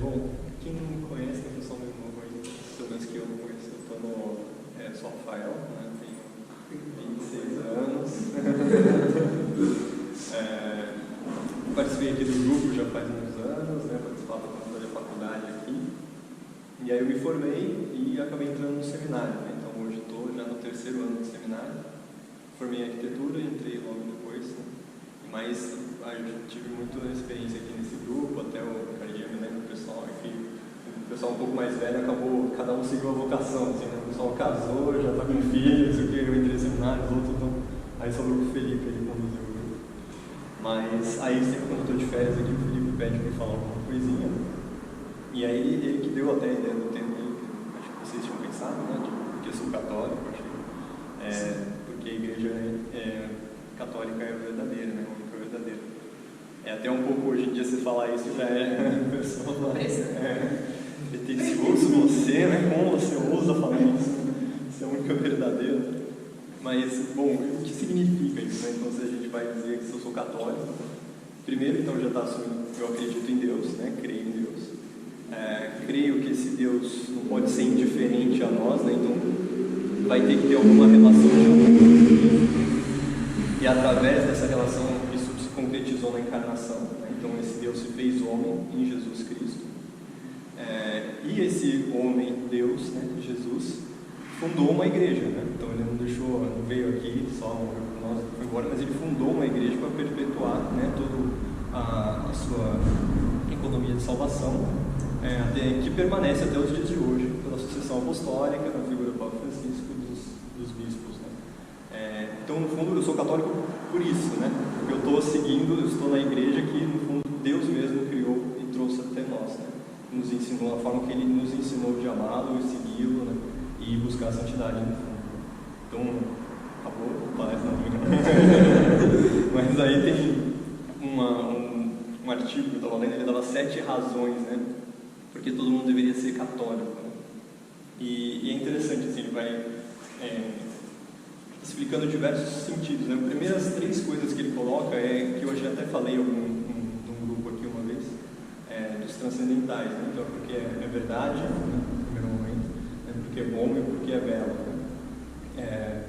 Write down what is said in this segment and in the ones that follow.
Bom, quem não me conhece, tem pessoal meio novo aí, pelo menos que eu não conheço, eu estou no sou Rafael, né? Tenho 26 anos. Participei aqui do grupo já faz uns anos, né? Participava da faculdade aqui. E aí eu me formei e acabei entrando no seminário, né? Então hoje estou já no 3º ano do seminário. Formei em arquitetura e entrei logo depois, né? Mas eu tive muita experiência aqui nesse grupo, até o Cardia, me lembro do pessoal aqui, o pessoal um pouco mais velho acabou, cada um seguiu a vocação, assim, né? O pessoal casou, já está com filhos, o que eu entrei no seminário, os outros não. Aí sobrou o Felipe, ele conduziu o grupo. Mas aí sempre quando eu estou de férias aqui, o Felipe pede para falar alguma coisinha, né? E aí ele que deu até a ideia do tema aí, acho que vocês tinham pensado, né? Porque eu sou católico, achei. Porque a igreja católica é verdadeira, né? A única verdadeira. É até um pouco hoje em dia você falar isso já é pessoa. Pretencioso você, né? Como você ousa falar isso? Isso é a única verdadeira. Mas, bom, o que significa isso, né? Então, se a gente vai dizer que eu sou católico, primeiro, então já está assumindo que eu acredito em Deus, né? Creio em Deus. Creio que esse Deus não pode ser indiferente a nós, né? Então vai ter que ter alguma relação de amor. E através dessa relação, isso se concretizou na encarnação, né? Então esse Deus se fez homem em Jesus Cristo. E esse homem, Deus, né? Jesus, fundou uma igreja, né? Então ele não veio aqui só nós foi embora, mas ele fundou uma igreja para perpetuar, né? Toda a sua economia de salvação, que permanece até os dias de hoje, pela sucessão apostólica, na figura do Papa Francisco, dos bispos, né? Então, no fundo, eu sou católico por isso, né? Porque eu estou seguindo, eu estou na igreja que, no fundo, Deus mesmo criou e trouxe até nós, né? Nos ensinou a forma que Ele nos ensinou de amá-lo e segui-lo, né? E buscar a santidade, no fundo. Então, acabou a palestra, não. Mas aí tem um artigo que eu estava lendo, ele dava 7 razões, né? Porque todo mundo deveria ser católico, né? E é interessante, assim, ele vai explicando diversos sentidos, né? As primeiras 3 coisas que ele coloca que eu já até falei num grupo aqui uma vez, dos transcendentais, né? Então, porque é verdade, né? No primeiro momento, né? Porque é bom e porque é belo, né?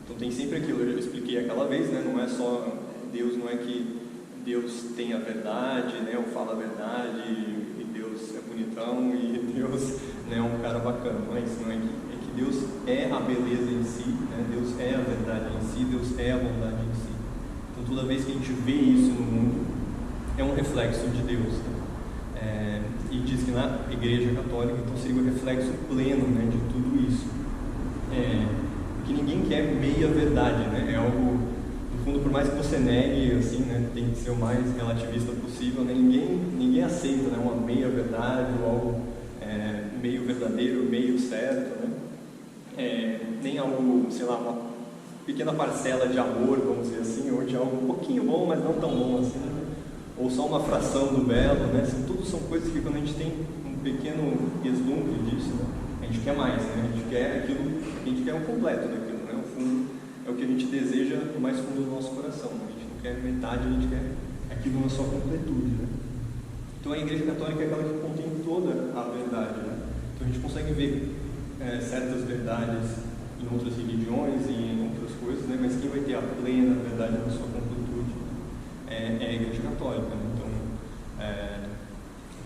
Então tem sempre aquilo, eu já expliquei aquela vez, né? Não é só Deus, não é que Deus tem a verdade, né? Ou fala a verdade, e Deus é bonitão, e Deus, né, é um cara bacana, não é isso, não é que Deus é a beleza em si, né? Deus é a verdade em si, Deus é a bondade em si. Então toda vez que a gente vê isso no mundo, é um reflexo de Deus, né? E diz que na igreja católica, então, seria o reflexo pleno, né, de tudo isso. Porque ninguém quer meia verdade, né? É algo, no fundo, por mais que você negue, assim, né, tem que ser o mais relativista possível, né? Ninguém aceita, né, uma meia verdade ou algo meio verdadeiro, meio certo, né? Nem algo, sei lá, uma pequena parcela de amor, vamos dizer assim, ou de algo um pouquinho bom, mas não tão bom assim, né? Ou só uma fração do belo, né? Tudo são coisas que quando a gente tem um pequeno vislumbre disso, né, a gente quer mais, né? A gente quer aquilo, a gente quer o completo daquilo, né? O fundo é o que a gente deseja no mais fundo do nosso coração, né? A gente não quer metade, a gente quer aquilo na sua completude, né? Então a Igreja Católica é aquela que contém toda a verdade, né? Então a gente consegue ver certas verdades em outras religiões e em outras coisas, né? Mas quem vai ter a plena verdade na sua completude é a Igreja Católica, né? Então,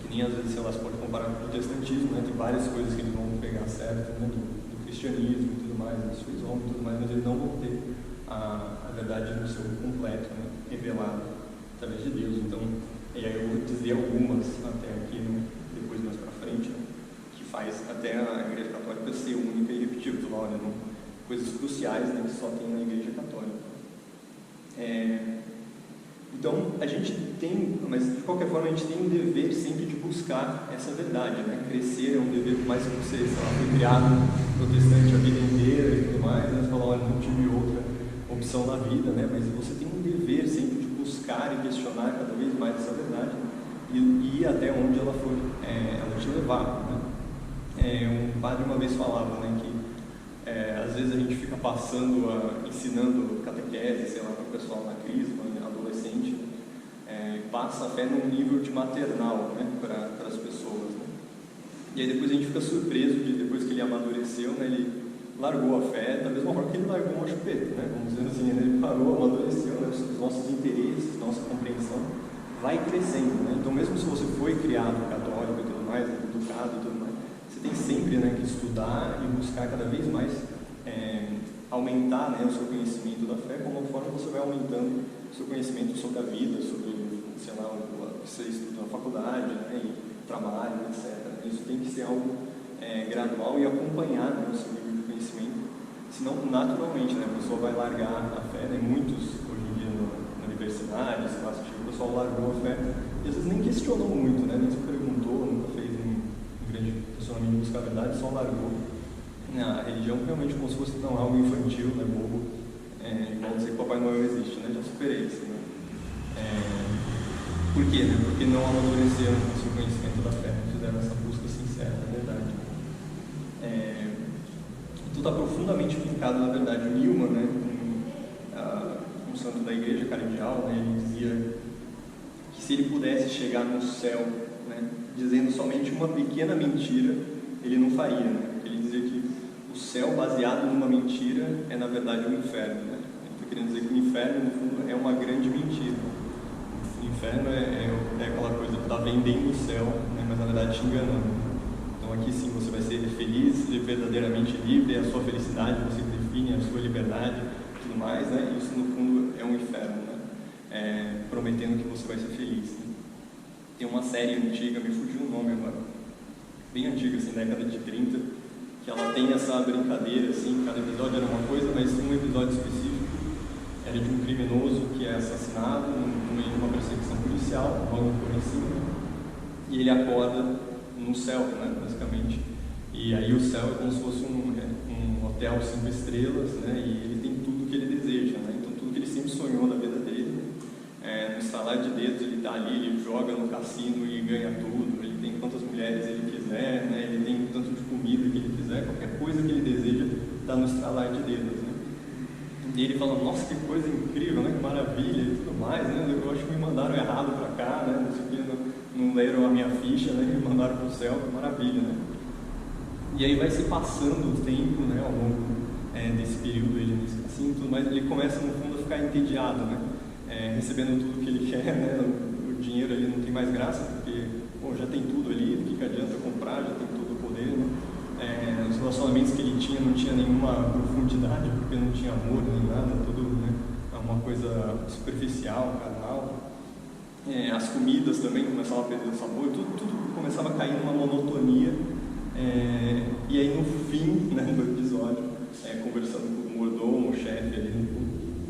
que nem às vezes, sei lá, se pode comparar com o protestantismo, né? Tem várias coisas que eles vão pegar certo, né? do cristianismo e tudo mais, da sua islã e tudo mais, mas eles não vão ter a verdade no seu completo, né? Revelada através de Deus. Então, e aí eu vou dizer algumas até aqui, depois mais para frente, né? Que faz até a Igreja Católica ser única e irrepetível. Olha, não, coisas cruciais, né, que só tem na Igreja Católica. Então, a gente tem, mas de qualquer forma, a gente tem um dever sempre de buscar essa verdade, né? Crescer é um dever, por mais que você, sei lá, foi criado protestante a vida inteira e tudo mais, né? Você fala, olha, não tive outra opção na vida, né? Mas você tem um dever sempre de buscar e questionar cada vez mais essa verdade e ir até onde ela for, ela te levar, né? Um padre uma vez falava, né, que às vezes a gente fica ensinando catequese, sei lá, para o pessoal na crisma, adolescente, passa a fé num nível de maternal, né, para as pessoas, né? E aí depois a gente fica surpreso de, depois que ele amadureceu, né, ele largou a fé da mesma forma que ele largou uma chupeta, né? Vamos dizer assim, ele parou, amadureceu, né? Os nossos interesses, nossa compreensão vai crescendo, né? Então mesmo se você foi criado católico e tudo mais, educado e tudo mais, você tem sempre, né, que estudar e buscar cada vez mais aumentar, né, o seu conhecimento da fé, conforme você vai aumentando o seu conhecimento sobre a vida, sobre, sei lá, o que você estuda na faculdade, né, e trabalho, etc. Isso tem que ser algo gradual e acompanhar, né, o seu nível de conhecimento, senão naturalmente, né, a pessoa vai largar a fé, né? Muitos hoje em dia na universidade, o pessoal largou a fé e às vezes nem questionou muito, né, nem se perguntou, nunca fez um grande questionamento de buscar a verdade, só largou a religião realmente como se fosse algo infantil, né, bobo, igual dizer que Papai Noel existe, né, já superei isso, né. Por quê, né? Porque não amadureceram o seu conhecimento da fé, não fizeram essa busca sincera, na verdade. Tudo está profundamente vincado, na verdade. O Newman, né, um santo da Igreja Cardeal, né, ele dizia que se ele pudesse chegar no céu, né, dizendo somente uma pequena mentira, ele não faria, né? Ele dizia que o céu baseado numa mentira é, na verdade, um inferno, né? Ele está querendo dizer que o inferno, no fundo, é uma grande mentira. O inferno é aquela coisa de estar vendendo o céu, né, mas na verdade te enganando. Então aqui sim você vai ser feliz, verdadeiramente livre, é a sua felicidade, você define a sua liberdade e tudo mais, né? Isso no fundo é um inferno, né? Prometendo que você vai ser feliz, né? Tem uma série antiga, me fugiu o nome agora, bem antiga, assim, década de 30, que ela tem essa brincadeira, assim, cada episódio era uma coisa, mas um episódio específico era de um criminoso que é assassinado no meio de uma perseguição policial, logo por cima, e ele acorda no céu, né, basicamente. E aí o céu é como se fosse um hotel 5 estrelas, né, e ele tem tudo que ele deseja, né, então tudo que ele sempre sonhou na vida dele, no estalar de dedos ele está ali, ele joga no cassino e ganha tudo, ele tem quantas mulheres ele quiser, né, ele tem tanto de comida que ele quiser, qualquer coisa que ele deseja está no estalar de dedos, né. E ele fala, nossa, que coisa incrível, né, que maravilha e tudo mais, né, eu acho que me mandaram errado para cá, né, não sei o que, não leram a minha ficha, né, me mandaram para o céu, que maravilha, né. E aí vai se passando o tempo, né, ao longo desse período, ele nesse assim, tudo mais, ele começa no fundo a ficar entediado, né, recebendo tudo que ele quer, né, o dinheiro ali não tem mais graça, porque, bom, já tem tudo ali, o que adianta comprar, já tem todo o poder, né. Os relacionamentos que ele tinha não tinha nenhuma profundidade, porque não tinha amor nem nada, tudo, né, uma coisa superficial, carnal. As comidas também começavam a perder o sabor, tudo começava a cair numa monotonia, e aí no fim, né, do episódio, conversando com o mordomo, o chefe ali,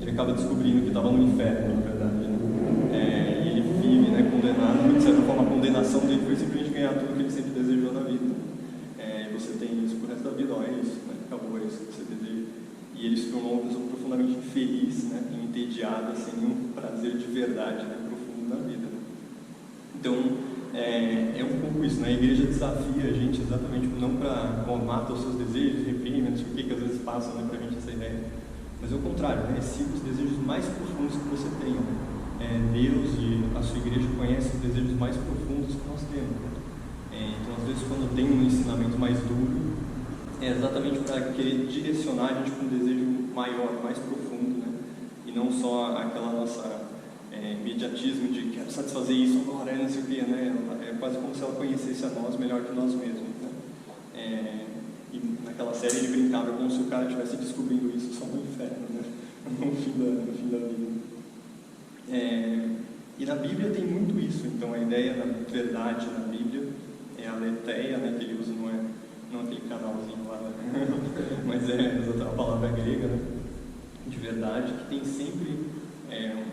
ele acaba descobrindo que estava no inferno, na verdade, né? E ele vive, né, condenado, mas de certa forma a condenação dele foi simplesmente ganhar tudo que ele sempre desejou na vida. Você tem isso pro resto da vida, ó, é isso, né? Acabou, é isso que você deseja. E ele se tornou uma pessoa profundamente infeliz, né, entediada, sem nenhum prazer de verdade, né, profundo na vida. Então, é um pouco isso, né? A igreja desafia a gente exatamente não para mata os seus desejos, reprime, não sei o que às vezes passam, né, para a gente essa ideia, mas é o contrário, né? Siga os desejos mais profundos que você tem, né? Deus e a sua igreja conhecem os desejos mais profundos que nós temos, né? Então, às vezes, quando tem um ensinamento mais duro, é exatamente para querer direcionar a gente para um desejo maior, mais profundo, né? E não só aquela nossa imediatismo de quero satisfazer isso agora, não sei o que, né? É quase como se ela conhecesse a nós melhor que nós mesmos, né? E naquela série ele brincava como se o cara estivesse descobrindo isso só no inferno, né? No fim da vida. E na Bíblia tem muito isso, então a ideia da verdade na Bíblia é a aletheia, né, que ele usa, não aquele canalzinho lá, né? Mas a palavra grega, né, de verdade, que tem sempre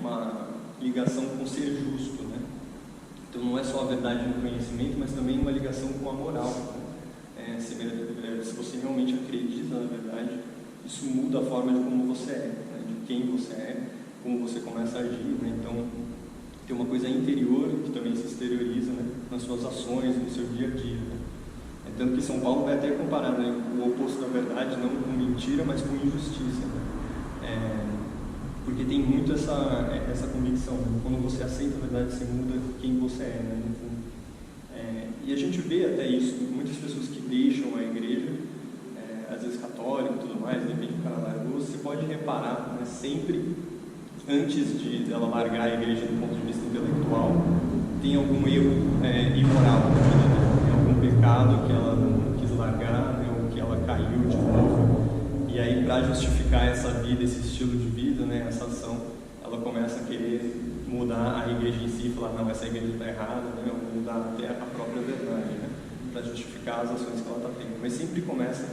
uma ligação com ser justo, né? Então não é só a verdade no conhecimento, mas também uma ligação com a moral, né? Se você realmente acredita na verdade, isso muda a forma de como você é, né? De quem você é, como você começa a agir, né? Então tem uma coisa interior que também se exterioriza, né, nas suas ações, no seu dia a dia, né? Tanto que São Paulo vai até comparar, né, o oposto da verdade, não com mentira, mas com injustiça, né? porque tem muito essa convicção, né? Quando você aceita a verdade, você muda quem você é, né? No fundo. E a gente vê até isso, muitas pessoas que deixam a igreja, às vezes católica e tudo mais, depende do cara largou, você pode reparar, né, sempre antes dela largar a igreja do ponto de vista intelectual, tem algum erro imoral na vida dela, tem algum pecado que ela não quis largar, né, ou que ela caiu de novo, e aí para justificar essa vida, esse estilo de vida, né, essa ação, ela começa a querer mudar a igreja em si, falar, não, essa igreja está errada, né, ou mudar até a própria verdade, né, para justificar as ações que ela está tendo. Mas sempre começa,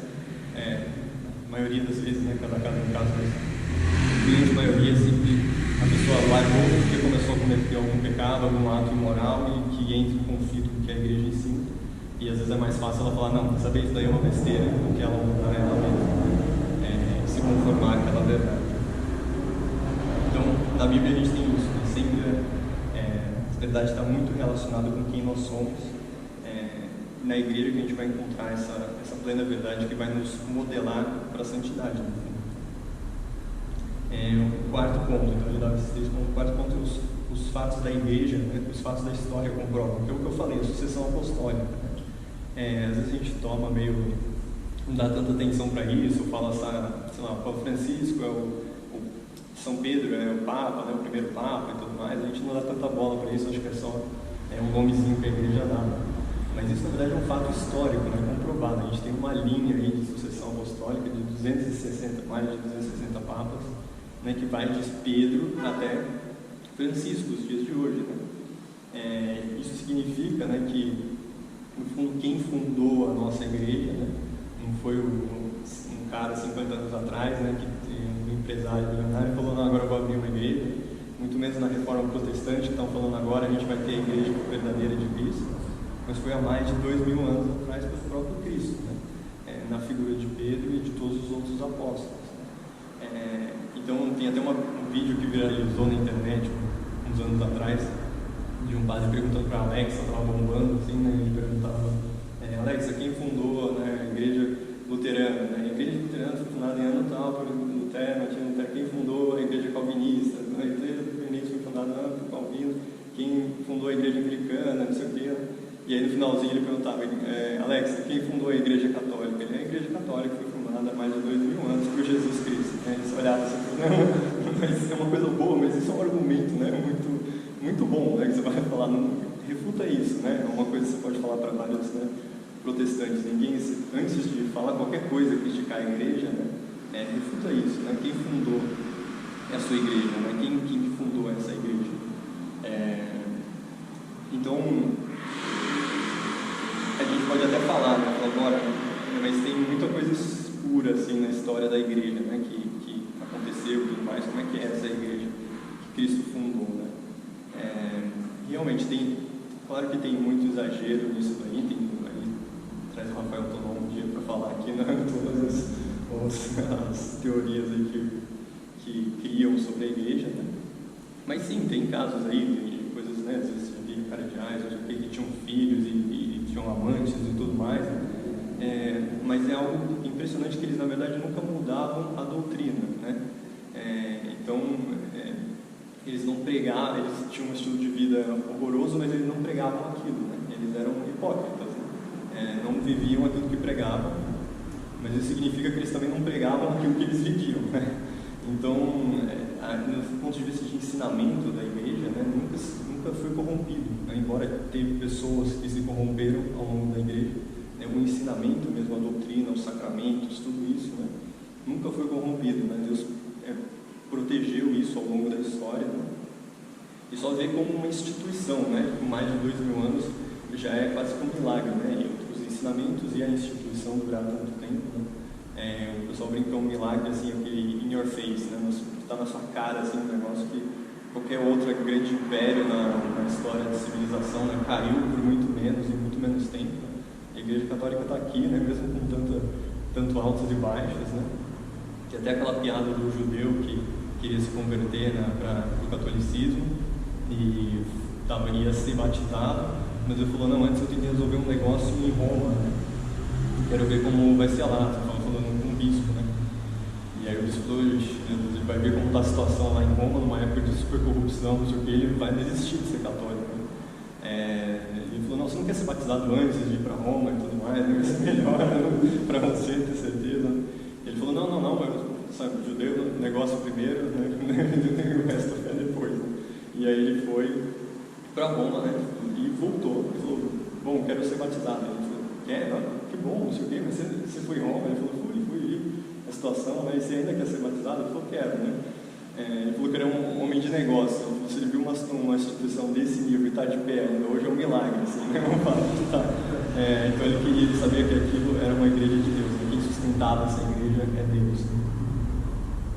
a maioria das vezes, né, cada caso é um caso, mas a grande maioria sempre a pessoa largou porque começou a cometer algum pecado, algum ato imoral e que entra em conflito com o que a igreja ensina. E às vezes é mais fácil ela falar, não, saber isso daí é uma besteira, do que ela mudar ela mesma, se conformar com aquela verdade. Então, na Bíblia a gente tem isso, né? Sempre a verdade está muito relacionada com quem nós somos. Na igreja que a gente vai encontrar essa plena verdade que vai nos modelar para a santidade. O quarto ponto, então eu dava esses três pontos. O quarto ponto é os fatos da igreja, né? Os fatos da história comprovam, que é o que eu falei, a sucessão apostólica. Às vezes a gente toma meio, não dá tanta atenção para isso, fala, sei lá, o Papa Francisco é o São Pedro é o Papa, né? O primeiro Papa e tudo mais, a gente não dá tanta bola para isso, acho que é só um nomezinho que a igreja dá. Mas isso, na verdade, é um fato histórico, né, comprovado. A gente tem uma linha aí de sucessão apostólica de 260, mais de 260 papas, né, que vai de Pedro até Francisco, os dias de hoje. Né? Isso significa, né, que, no fundo, quem fundou a nossa igreja, né, não foi um cara 50 anos atrás, né, que um empresário milionário falou, não, agora eu vou abrir uma igreja. Muito menos na Reforma Protestante, que estão falando agora, a gente vai ter a igreja verdadeira de Cristo. Mas foi há mais de 2000 anos atrás pelo próprio Cristo, né? Na figura de Pedro e de todos os outros apóstolos. Então tem até um vídeo que viralizou na internet uns anos atrás, de um padre perguntando para a Alexa, estava bombando assim, né? Ele perguntava, Alexa, quem fundou, né, a igreja luterana? Né? A igreja luterana foi fundada em ano tal por Lutero, Martinho Lutero. Quem fundou a igreja calvinista? A igreja calvinista foi fundada por Calvino. Quem fundou a igreja anglicana, não sei o quê. E aí no finalzinho ele perguntava, Alex, quem fundou a igreja católica? A igreja católica foi fundada há mais de 2000 anos por Jesus Cristo. Né? Eles olhavam assim, não, mas é uma coisa boa, mas isso é um argumento, né, muito bom, né, que você vai falar, não refuta isso, né? É uma coisa que você pode falar para vários, né, protestantes. Ninguém, antes de falar qualquer coisa, criticar a igreja, né, refuta isso, né? Quem fundou a sua igreja, né? Quem fundou essa igreja? Então, a gente pode até falar, né, agora, mas tem muita coisa escura assim na história da igreja, né, que aconteceu e tudo mais. Como é que é essa igreja que Cristo fundou, né? Realmente tem, claro que tem muito exagero nisso daí, traz o Rafael Tonon um dia para falar aqui, né, todas as teorias aí que criam sobre a igreja, né? Mas sim, tem casos aí de coisas, né, às vezes cardeais, que tinham filhos e tinham amantes e tudo mais, mas é algo impressionante que eles, na verdade, nunca mudavam a doutrina, né? Então, eles não pregavam, eles tinham um estilo de vida horroroso, mas eles não pregavam aquilo, né? Eles eram hipócritas, né? Não viviam aquilo que pregavam, mas isso significa que eles também não pregavam aquilo que eles viviam, né? Então, do ponto de vista de ensinamento da igreja, né, nunca foi corrompido, né? Embora teve pessoas que se corromperam ao longo da igreja, né? O ensinamento mesmo, a doutrina, os sacramentos, tudo isso, né, nunca foi corrompido, né? Deus protegeu isso ao longo da história, né? E só vê como uma instituição, né, com mais de 2000 anos, já é quase como um milagre, né? E os ensinamentos e a instituição durar tanto tempo, né? O pessoal brinca um milagre, assim, aquele in your face, né? Está na sua cara, assim, um negócio que qualquer outro grande império na história da civilização, né, caiu por muito menos tempo. Né? A Igreja Católica está aqui, né, mesmo com tanto altos e baixos, né? Que até aquela piada do judeu que queria se converter, né, para o catolicismo e ia ser batizado, mas ele falou, não, antes eu tenho que resolver um negócio em Roma, né? Quero ver como vai ser lá, falando com um bispo, né? E aí o ele falou, ele vai ver como está a situação lá em Roma, numa época de super corrupção, não sei o que, ele vai desistir de ser católico. Ele falou, não, você não quer ser batizado antes de ir para Roma e tudo mais, vai ser melhor para você ter certeza. Ele falou, não, mas sabe, judeu, negócio primeiro, né? O resto é depois. Né? E aí ele foi para Roma, né? E voltou. Ele falou, bom, quero ser batizado. Ele falou, que bom, não sei o quê, mas você foi em Roma? Ele falou, fui, a situação, né? E você ainda quer ser batizado? Ele falou, quero, né? Ele falou que era um homem de negócio. Ele falou, se ele viu uma instituição desse nível e está de pé ainda, hoje é um milagre, assim, né? Então ele sabia que aquilo era uma igreja de Deus, né? Quem sustentava essa igreja é Deus.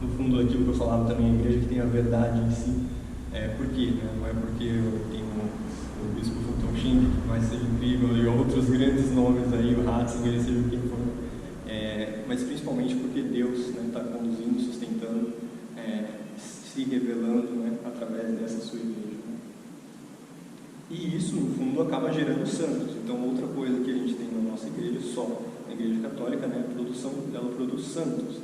No fundo, aquilo que eu falava também, a igreja que tem a verdade em si. Por quê? Né? Não é porque eu tenho o bispo Fulton Sheen, que mais seja incrível, e outros grandes nomes aí, o Ratzinger, seja quem for, mas principalmente porque Deus está conduzindo, sustentando, se revelando, né, através dessa sua igreja. E isso, no fundo, acaba gerando santos. Então, outra coisa que a gente tem na nossa igreja, só na igreja católica, né, ela produz santos.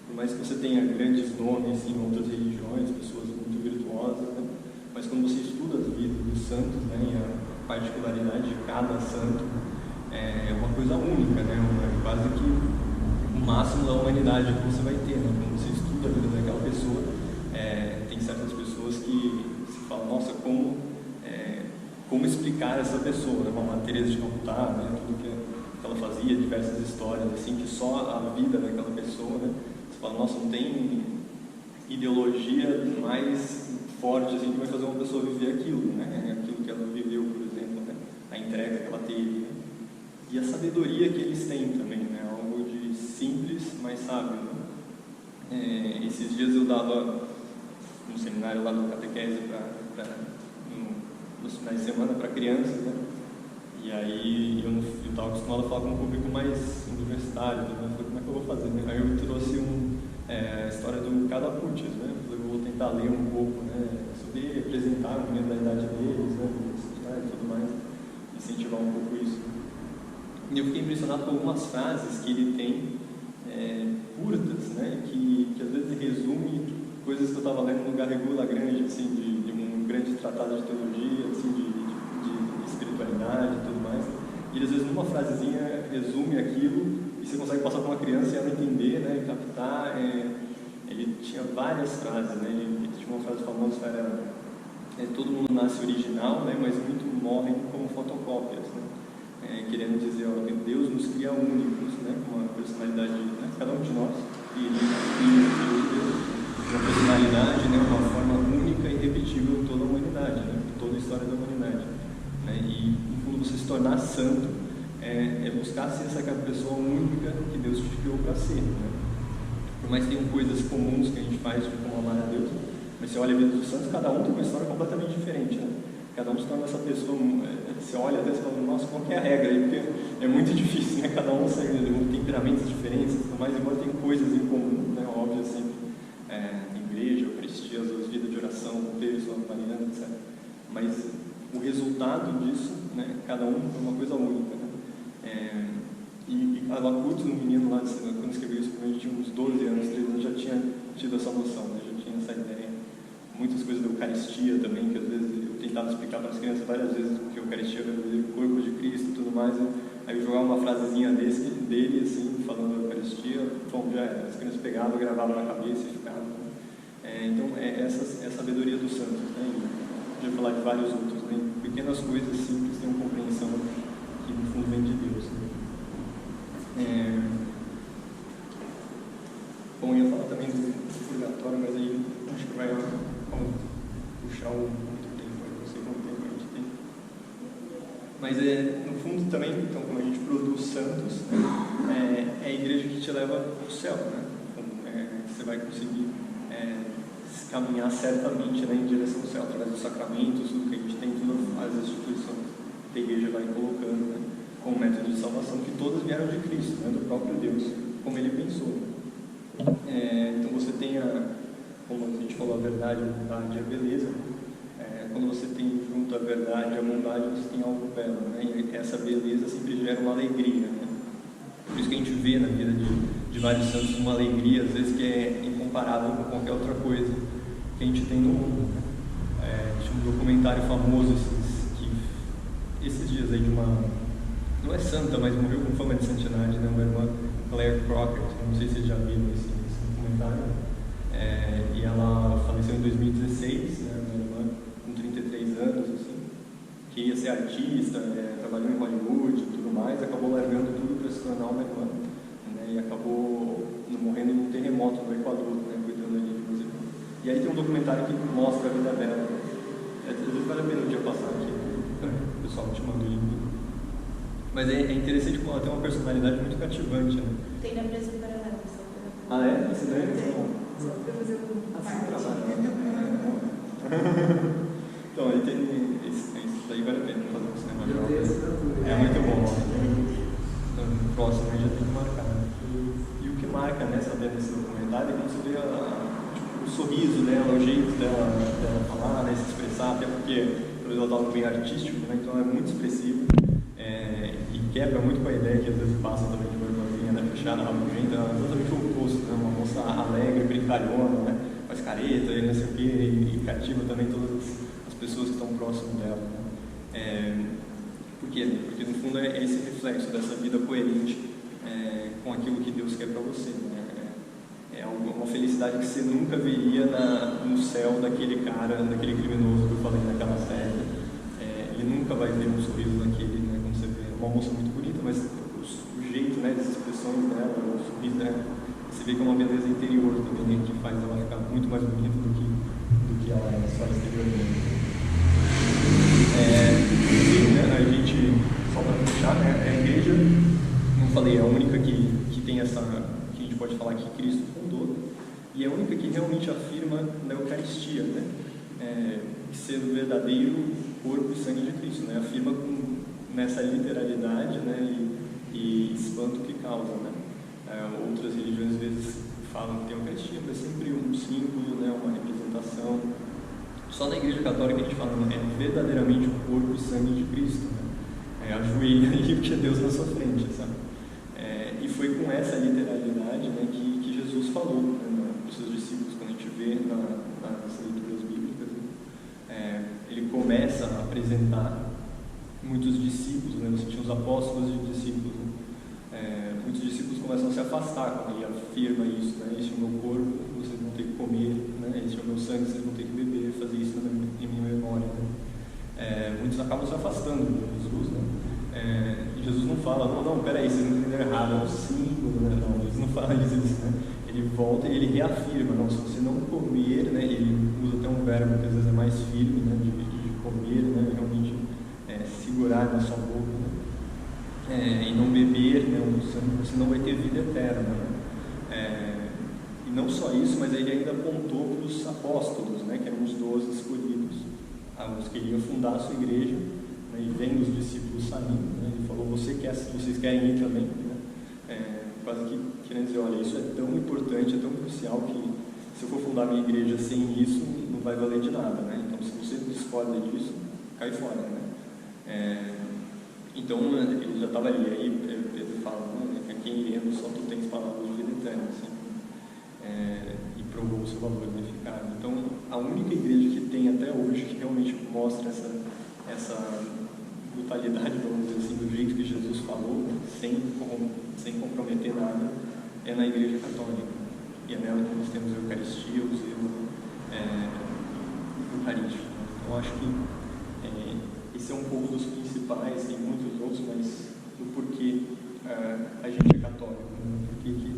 Por mais que você tenha grandes nomes em outras religiões, pessoas muito virtuosas, né, mas quando você estuda as vidas dos santos, né, e a particularidade de cada santo, é uma coisa única, né, quase que o máximo da humanidade que você vai ter, né, quando você estuda a vida daquela pessoa. Tem certas pessoas que se falam, nossa, como explicar essa pessoa, né? Uma Teresa de Calcutá, né? Tudo que ela fazia, diversas histórias, assim, que só a vida daquela pessoa, né? Você fala, nossa, não tem ideologia mais forte, assim, que vai fazer uma pessoa viver aquilo, né? Aquilo que ela viveu, por exemplo, né? A entrega que ela teve, né? E a sabedoria que eles têm também, né? Algo de simples, mas sábio, né? Esses dias eu dava um seminário lá do catequese nos finais de semana para crianças, né? E aí eu estava acostumado a falar com um público mais universitário, né? Eu falei, como é que eu vou fazer? Né? Aí eu trouxe a história do Cadaputis, né? Eu vou tentar ler um pouco, né? Sobre representar a menina da idade deles, né? E tudo mais, incentivar um pouco isso. E eu fiquei impressionado com algumas frases que ele tem curtas, né? Que às vezes resume coisas que eu estava lendo no Garrigou Lagrange, assim, de um grande tratado de teologia, assim, de espiritualidade e tudo mais. E ele, às vezes, numa frasezinha, resume aquilo e você consegue passar para uma criança e ela entender, né, e captar. Ele tinha várias frases, né? Ele tinha uma frase famosa que era todo mundo nasce original, né, mas muito morrem como fotocópias, né? Querendo dizer, ó, que Deus nos cria únicos, né, com uma personalidade, né, cada um de nós, e Deus, uma personalidade, né, uma forma única e irrepetível em toda a humanidade, né, em toda a história da humanidade. Né, e, no fundo, você se tornar santo é buscar ser essa pessoa única que Deus te criou para ser. Né? Por mais que tenham coisas comuns que a gente faz, tipo como amar a Deus, mas você olha a vida dos santos, cada um tem uma história completamente diferente. Né? Cada um se torna essa pessoa, você olha até e fala, nossa, qual que é a regra aí? Porque é muito difícil, né? Cada um segue temperamentos diferentes, mas embora tenham coisas em comum, né? Óbvio, assim, igreja, eucaristia, as vidas de oração, roteiros, mariana, etc. Mas o resultado disso, né, cada um é uma coisa única. Né? E a Lacutis, um menino lá, quando escreveu isso, quando a gente tinha uns 12 anos, 13 anos, já tinha tido essa noção, né? Já tinha essa ideia. Muitas coisas da Eucaristia também, que às vezes eu tentava explicar para as crianças várias vezes, porque a Eucaristia era o corpo de Cristo e tudo mais, né? Aí eu jogava uma frasezinha dele, assim, falando da Eucaristia, bom, já era. As crianças pegavam, gravavam na cabeça e ficavam. Então, essa sabedoria dos santos, né? Eu já falar de vários outros, né? Pequenas coisas simples têm uma compreensão que no fundo vem de Deus. Né? Bom, eu ia falar também do purgatório, mas aí acho que vai puxar muito tempo, não sei quanto tempo a gente tem. Mas no fundo também, então, quando a gente produz santos, né, é a igreja que te leva para o céu, né? Então, você vai conseguir caminhar certamente, né, em direção ao céu, através dos sacramentos, tudo que a gente tem, todas as instituições que a igreja vai colocando, né, como método de salvação, que todas vieram de Cristo, né, do próprio Deus, como ele pensou. Então você tem como a gente falou, a verdade, a bondade e a beleza. Quando você tem junto a verdade e a bondade, você tem algo belo, né? E essa beleza sempre gera uma alegria, né? Por isso que a gente vê na vida de vários santos, uma alegria, às vezes, que é incomparável com qualquer outra coisa que a gente tem no mundo. Tinha um documentário famoso esses dias aí de uma, não é santa, mas morreu com fama de santidade, né? Uma irmã, Claire Crockett, não sei se vocês já viram esse documentário, e ela faleceu em 2016, né? Uma irmã com 33 anos, assim, que ia ser artista, trabalhou em Hollywood e tudo mais, acabou largando tudo para se tornar uma irmã, né? E acabou morrendo num terremoto no Equador, né? Cuidando ali de música. E aí tem um documentário que mostra a vida dela. Às vezes vale a pena um dia passar aqui, o pessoal te manda o link. Mas é interessante como ela tem uma personalidade muito cativante, né? Tem na mesa paralela, só para... Ah, é? Você daí? Só para fazer um trabalho. Então, aí tem isso daí vale a pena fazer um cinema. É muito bom. Então, no próximo aí já tem que marcar. E o que marca, né, sabendo esse documentário, é quando você vê o sorriso dela, o jeito dela falar, né, se expressar, até porque ela estava bem artístico, né, então é muito expressivo. E quebra muito com a ideia que às vezes passa também de uma irmãzinha, né, fechada, rabugenta, é exatamente o oposto, né, uma moça alegre, brincalhona, né, faz careta e não sei o que, e cativa também todas as pessoas que estão próximas dela. Né. Por quê? Porque no fundo é esse reflexo dessa vida coerente com aquilo que Deus quer para você. Né. É uma felicidade que você nunca veria no céu daquele cara, daquele criminoso que eu falei naquela série. Ele nunca vai ver um sorriso naquele, né, quando você vê uma moça muito bonita, mas o jeito, né, das expressões dela, o sorriso dela, você vê que é uma beleza interior também, né, que faz ela ficar muito mais bonita do que ela é só exteriormente. Enfim, né, a gente, só para fechar, né, a igreja, como eu falei, é a única que tem essa, que a gente pode falar que Cristo fundou, e é a única que realmente afirma na Eucaristia, né, ser o verdadeiro corpo e sangue de Cristo, né? Afirma nessa literalidade, né? E espanto que causa, né? Outras religiões às vezes falam que tem a Eucaristia, mas sempre um símbolo, né? Uma representação. Só na Igreja Católica a gente fala, né? É verdadeiramente o corpo e sangue de Cristo, né? Ajoelha aí porque é Deus na sua frente, sabe? E foi com essa literalidade, né, que Jesus falou, né, para os seus discípulos, quando a gente vê nas leituras bíblicas. Ele começa a apresentar muitos discípulos, né? Você tinha os apóstolos e discípulos. Né? Muitos discípulos começam a se afastar quando ele afirma isso, né? Este é o meu corpo, vocês vão ter que comer, né? Este é o meu sangue, vocês vão ter que beber, fazer isso em minha memória. Né? Muitos acabam se afastando de Jesus, né? E Jesus não fala, não, peraí, vocês não entenderam errado, é um símbolo, né? Não, eles não falam isso, né? Ele volta e ele reafirma, não, se você não comer, né, ele usa até um verbo que às vezes é mais firme, né, de comer, né, realmente segurar na sua boca, né, e não beber, né, você não vai ter vida eterna. Né. E não só isso, mas ele ainda apontou para os apóstolos, né, que eram os 12 escolhidos, os que iriam fundar a sua igreja, né, e vendo os discípulos saindo, né, ele falou, vocês querem ir também? Né. Quase que querendo dizer, olha, isso é tão importante, é tão crucial que se eu for fundar minha igreja sem isso, não vai valer de nada, né? Então, se você discorda disso, cai fora, né? Então, ele já estava ali, aí Pedro fala, né, quem iremos só tu tens palavras de vida eterna, assim, e provou o seu valor verificado. Então, a única igreja que tem até hoje, que realmente mostra essa brutalidade, vamos dizer assim, do jeito que Jesus falou, sem comprometer nada, é na Igreja Católica. E é nela que nós temos a Eucaristia, o zelo eucarístico. Então, acho que esse é um pouco dos principais, tem muitos outros, mas do porquê a gente é católico, né? Por que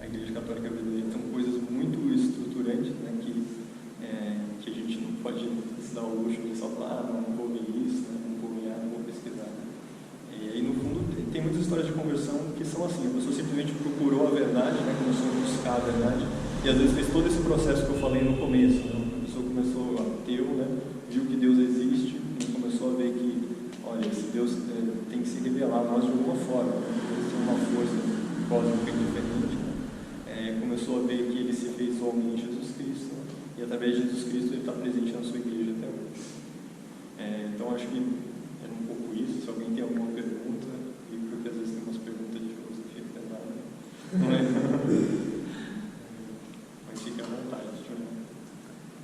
a Igreja Católica é verdadeira. São coisas muito estruturantes, né, que a gente não pode se dar o luxo de só falar, não vou ver isso, né? Não vou pesquisar. E aí, no fundo, tem muitas histórias de conversão que são assim, a pessoa simplesmente procurou a verdade, né, começou a buscar a verdade, e às vezes fez todo esse processo que eu falei no começo, né? A pessoa começou ateu, né, viu que Deus existe, e começou a ver que, olha, esse Deus tem que se revelar a nós de alguma forma, né? Deus tem uma força cósmica diferente, né? Começou a ver que ele se fez homem em Jesus Cristo, né? E através de Jesus Cristo ele está presente na sua igreja até hoje. Então, acho que era um pouco isso. Se alguém tem alguma pergunta, porque às vezes tem umas perguntas de filosofia pesada, não é? fique à vontade.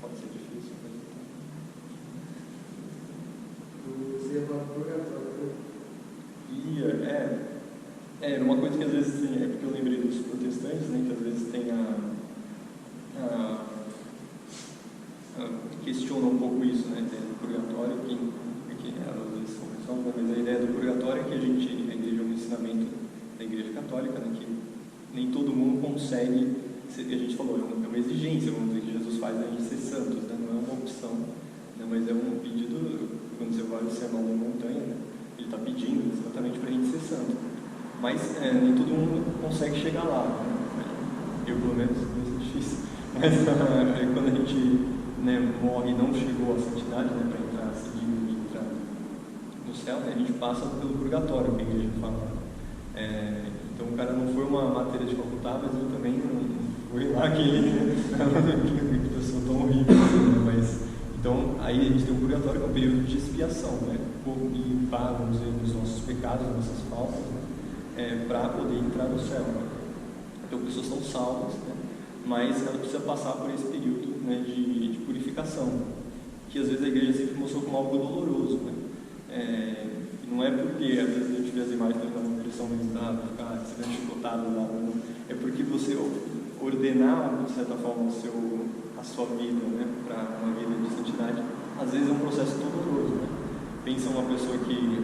Pode ser difícil, mas Você ia falar purgatório, era uma coisa que às vezes tem, é porque eu lembrei dos protestantes, né, que às vezes tem questiona um pouco isso, né, do purgatório, que às vezes são pessoas, mas a ideia do purgatório é que a igreja é um ensinamento da igreja católica, né, que nem todo mundo consegue, a gente falou, é uma exigência, vamos dizer, que Jesus faz a gente ser santos, né, não é uma opção, né, mas é um pedido, quando você vai ao Sermão da Montanha, né, ele está pedindo exatamente para a gente ser santo. Mas nem todo mundo consegue chegar lá, né? Eu pelo menos, isso é difícil, mas quando a gente, né, morre e não chegou à santidade, né, para entrar seguindo e entrar no céu, né, a gente passa pelo purgatório, que a igreja fala. Então o cara não foi uma matéria de faculdade, mas ele também não foi lá que pessoa tão horrível assim, né? Mas, então aí a gente tem um purgatório, que é um período de expiação, né, por limpar, vamos dizer, os nossos pecados, as nossas faltas, né? Para poder entrar no céu, né? Então pessoas são salvas, né? Mas ela precisa passar por esse período, né, de purificação, que às vezes a igreja sempre mostrou como algo doloroso, né? Não é porque às vezes a gente vê as imagens da nutrição mental, ficar sendo chicotado lá, não. É porque você ordenar de certa forma a sua vida, né, para uma vida de santidade, às vezes é um processo doloroso, né? Pensa uma pessoa que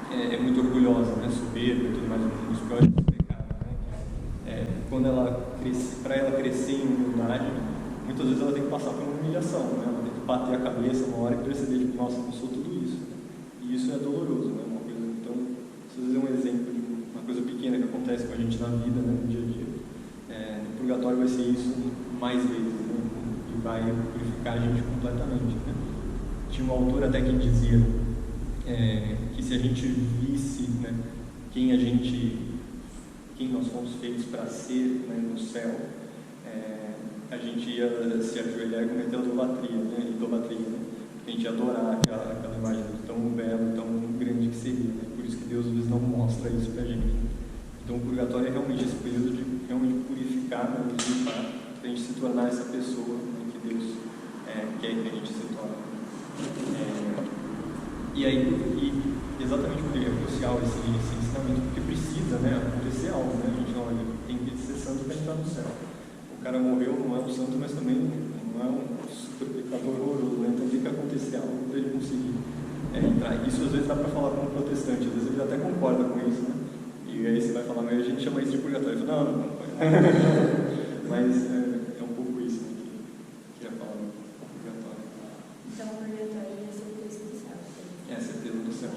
é muito orgulhosa, né, soberba e tudo mais, nos piores pecados, né? Quando para ela crescer em humildade, muitas vezes ela tem que passar por uma humilhação, né? Ela tem que bater a cabeça uma hora e perceber que, nossa, eu não sou tudo isso, né? E isso é doloroso, né? Uma coisa, então, às vezes é um exemplo de uma coisa pequena que acontece com a gente na vida, né, no dia a dia. No purgatório vai ser isso mais vezes, né? E vai purificar a gente completamente, né? Tinha um autor até que dizia que se a gente visse, né, quem nós fomos feitos para ser, né, no céu, a gente ia se ajoelhar e cometer idolatria, né? A gente ia adorar aquela imagem tão bela, tão grande que seria, né? Por isso que Deus às vezes não mostra isso para a gente. Então o purgatório é realmente esse período de realmente purificar, né, limpar, para a gente se tornar essa pessoa, né, que Deus quer que a gente se torne. E exatamente por que é crucial esse ensinamento, porque precisa, né, acontecer algo, né? A gente olha, tem que ser santo para entrar no céu. O cara morreu, não é um santo, mas também não é um super pecador horroroso, né? Então tem que acontecer algo para ele conseguir entrar. Isso às vezes dá para falar com um protestante, às vezes ele até concorda com isso, né? E aí você vai falar, mas a gente chama isso de purgatório. Eu falo, não concordo. Mas é um pouco isso, né, que ia falar do purgatório. Então o purgatório é a certeza do céu. É a certeza do céu.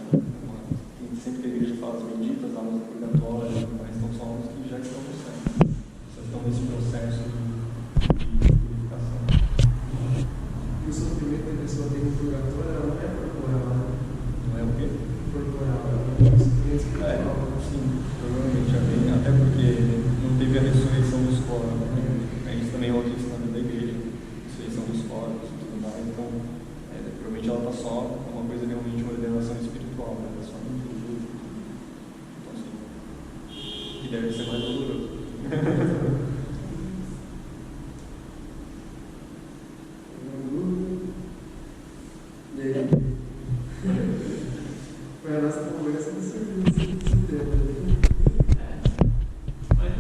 Sempre que a igreja fala as benditas almas do purgatório, mas não são almas que já estão no céu. Só estão nesse processo de purificação. E o sofrimento que a pessoa tem no purgatório, ela não é corporal, né? Não é o quê? Corporal, é um sofrimento espiritual. Sim, provavelmente é bem, até porque não teve a ressurreição dos corpos, né? Isso também é outro ensinamento da igreja, ressurreição dos corpos e tudo mais. Então, provavelmente ela está só uma coisa realmente, uma ordenação espiritual, né? Só no futuro. Então, assim, que deve ser mais doloroso. E aí? Foi a nossa conversa que surgiu esse tema. Mas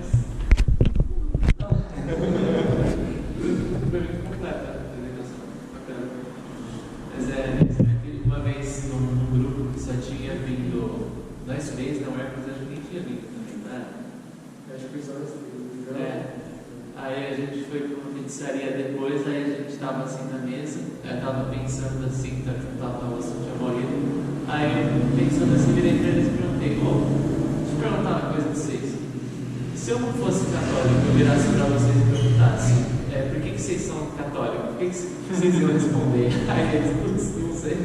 não. Foi muito completa a apresentação. Bacana. Mas uma vez num grupo que só tinha vindo nós três, não era, mas a gente nem tinha vindo também, né? Acho que foi só assim. Aí a gente foi para uma pizzaria depois, aí a gente estava assim na mesa, eu estava pensando assim, tava o assunto tinha morrido. Aí pensando assim, virei para eles e perguntei, deixa eu perguntar uma coisa para vocês. Se eu não fosse católico, eu virasse para vocês e perguntasse, por que vocês são católicos? Por que vocês iam responder? Aí eles, não sei.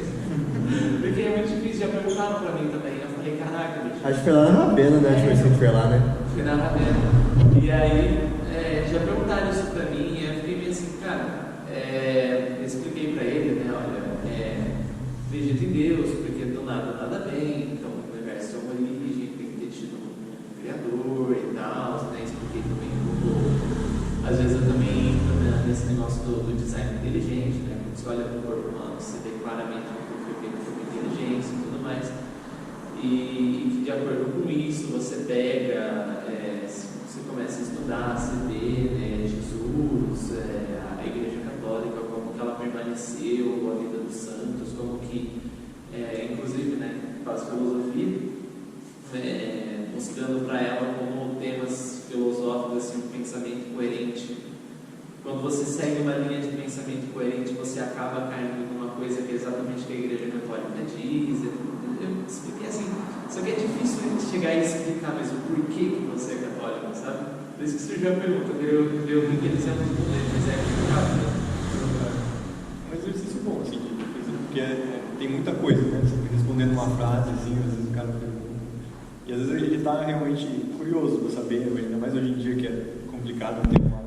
Porque é muito difícil, já perguntaram para mim também. Eu falei, caraca, bicho. Acho que foi lá na Rabena, né? A última vez que foi lá, né? Fui na Rabena. E aí, já perguntaram isso para mim, e eu fiquei meio assim, cara, eu expliquei para ele, né, olha, acredito em Deus, porque do nada bem, então o universo é uma origem, tem que ter tido um criador e tal, né, expliquei também um pouco, às vezes eu também entro você olha para o corpo humano, você vê claramente que foi feito por inteligência e tudo mais. E de acordo com isso, você pega, você começa a estudar, você vê, né, Jesus, a Igreja Católica, como que ela permaneceu, a vida dos santos, como que, inclusive, né, faz filosofia, buscando para ela como temas filosóficos, assim, um pensamento coerente. Quando você segue uma linha de pensamento coerente, você acaba caindo numa coisa que é exatamente o que a Igreja Católica diz. Eu expliquei assim, só que é difícil chegar e explicar, mas o porquê que você é católico, sabe? Por isso que surgiu a pergunta, eu vi que eles iam responder, mas é complicado, né? É um exercício bom, assim, porque tem muita coisa, né? Você respondendo uma frase, assim, às vezes o cara pergunta. E às vezes ele está realmente curioso para saber, ainda mais hoje em dia que é complicado ter uma...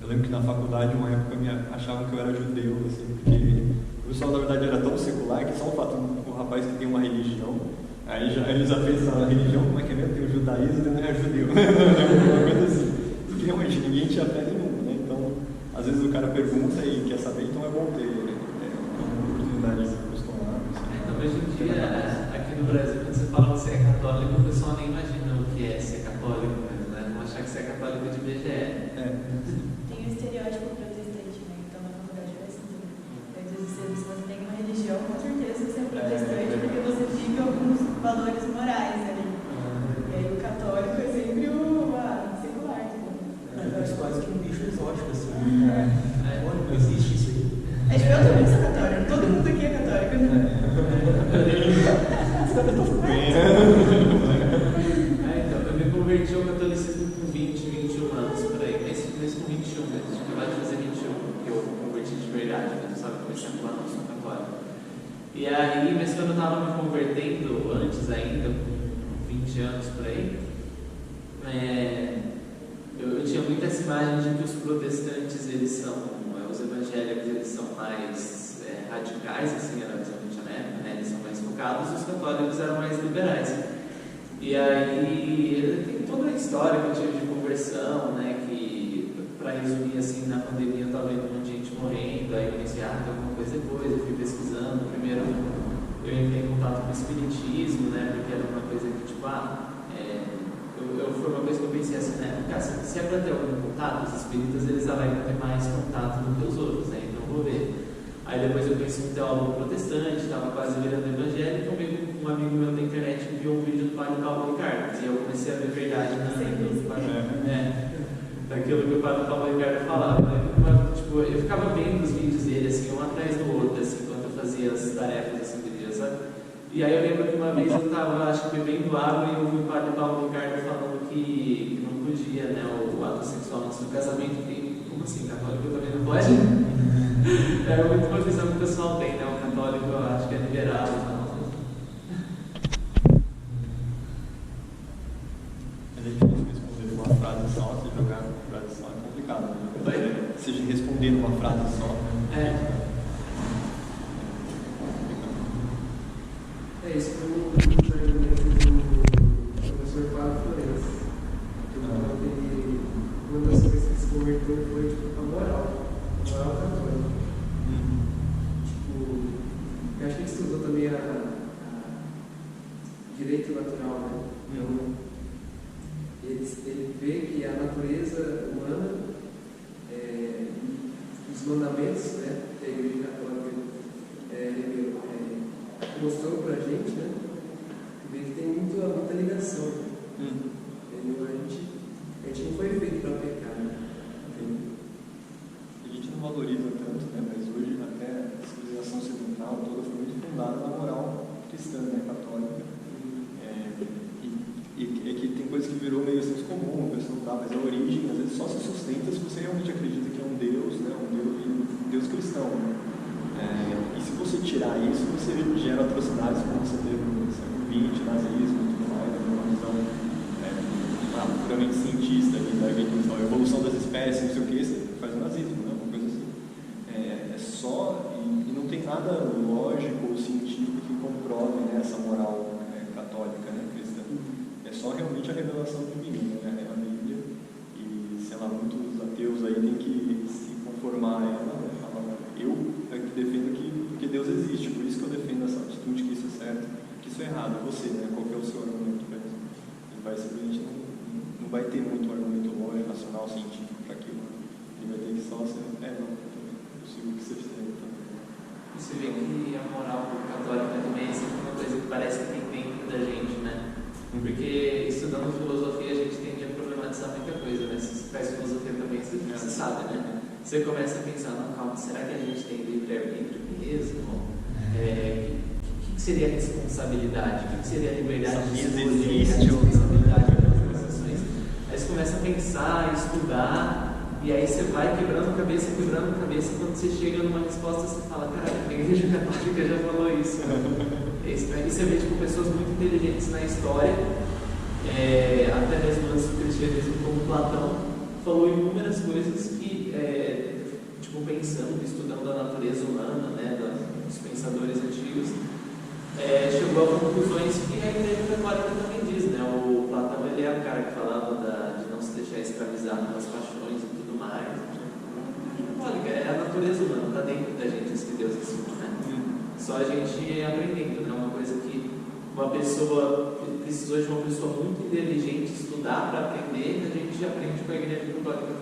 Eu lembro que na faculdade, uma época, achavam que eu era judeu, assim, porque o pessoal, na verdade, era tão secular que só o fato do rapaz que tem uma religião, aí eles já pensam na religião, como é que é mesmo? Tem o judaísmo e não é judeu. Uma coisa assim. Porque realmente ninguém tinha fé nenhuma, né? Então, às vezes o cara pergunta e quer saber, então é bom ter uma oportunidade de se acostumar. Assim. Então, hoje em dia, aqui no Brasil, quando você fala que você é católico, o pessoal nem imagina o que é ser católico mesmo, né? Vão achar que você é católico de BGE. Tem o estereótipo protestante, né? Então na faculdade vai assim também. Se você tem uma religião, com certeza você é protestante, porque você vive alguns valores morais ali. E aí o católico é sempre o secular. Parece quase que um bicho exótico, assim. Olha, não existe isso aí. Eu também sou católico, todo mundo aqui é católico, né? Então, eu me converti ao catolicismo com 20, 21 anos, por aí, mas com 21 mesmo, acho que vai fazer 21, porque eu converti de verdade, né? Sabe, comecei a falar, não, sou católico. E aí, mas quando eu estava me convertendo, antes ainda, com 20 anos por aí, eu tinha muito essa imagem de que os protestantes, eles são, os evangélicos, eles são mais radicais, assim, era a visão que tinha na época, né? Eles são mais focados, e os católicos eram mais liberais. E aí, tem toda a história que eu tive de conversão, né? Que, para resumir, assim, na pandemia eu estava vendo um monte de gente morrendo, aí eu pensei, tem alguma coisa depois, eu fui pesquisando. Primeiro eu entrei em contato com o espiritismo, né? Porque era uma coisa que, tipo, foi uma coisa que eu pensei assim, né? Cara, se é para ter algum contato, os espíritas, eles alegam ter mais contato do que os outros, né? Então vou ver. Aí depois eu conheci um teólogo protestante, estava quase virando evangélico, um amigo meu da internet viu um vídeo do padre Paulo Ricardo, e eu comecei a ver verdade daquilo que o padre Paulo Ricardo falava, né? Tipo, eu ficava vendo os vídeos dele, assim, um atrás do outro, assim, enquanto eu fazia as tarefas, assim, do dia, sabe? E aí eu lembro que uma vez eu estava, acho que bebendo água, e eu ouvi o padre Paulo Ricardo falando que não podia, né, o ato sexual antes do casamento, que, como assim, católico também não pode? É muito uma visão que o pessoal tem, né? O católico, eu acho que é liberal e tal. É difícil responder uma frase só, se jogar uma frase só é complicado. Né? Se responder numa frase só. É isso que eu do professor Fábio Florença. Uma das coisas que se converteu foi tipo, a moral católica. Tipo, eu acho que ele estudou também a direito natural, né? Então, ele vê que a natureza humana, os mandamentos, né, que a Igreja Católica mostrou para a gente, né, vê que tem muita ligação. Entendeu? A gente não foi feito para pecar, né? A gente não valoriza tanto, né? Mas hoje até a civilização ocidental toda foi muito fundada na moral cristã, né? Católica. E que tem coisas que virou meio senso comum, a pessoa não dá, mas a origem às vezes só se sustenta se você realmente acredita que é um Deus, né? Um Deus cristão. Né? E se você tirar isso, você gera atrocidades como você teve no século XX, nazismo e tudo mais, uma visão puramente cientista ali, da evolução, a evolução das espécies, não sei o que, você faz o nazismo, né? Uma coisa assim. É só, e não tem nada lógico ou científico que comprove, né, essa moral católica, né, cristã. É só realmente a revelação divina, né, a Bíblia, e sei lá, muitos ateus aí têm que se conformar a ela, né? Eu nossa, não, eu sigo o que vocês têm também. Você vê que a moral católica também é sempre uma coisa que parece que tem dentro da gente, né? Porque estudando filosofia a gente tende a problematizar muita coisa, né? Se você faz filosofia também, você sabe, né? Você começa a pensar, não, calma, será que a gente tem livre-arbítrio mesmo? O que seria responsabilidade? O que seria liberdade de escolha? Responsabilidade das decisões? Aí você começa a pensar, estudar, e aí você vai quebrando a cabeça, quando você chega numa resposta, você fala, cara, a Igreja Católica já falou isso. Aí você vê tipo, pessoas muito inteligentes na história, até mesmo antes do cristianismo, como Platão, falou inúmeras coisas que, tipo, pensando, estudando a natureza humana, né, dos pensadores antigos, chegou a conclusões que a Igreja Católica também diz, né? O Platão, ele é o cara que falava de não se deixar escravizar pelas paixões e tudo mais. Católica é a natureza humana, está dentro da gente isso que Deus ensinou, né? Só a gente aprendendo, né? Uma coisa que uma pessoa precisou de uma pessoa muito inteligente estudar para aprender, a gente aprende com a Igreja Católica.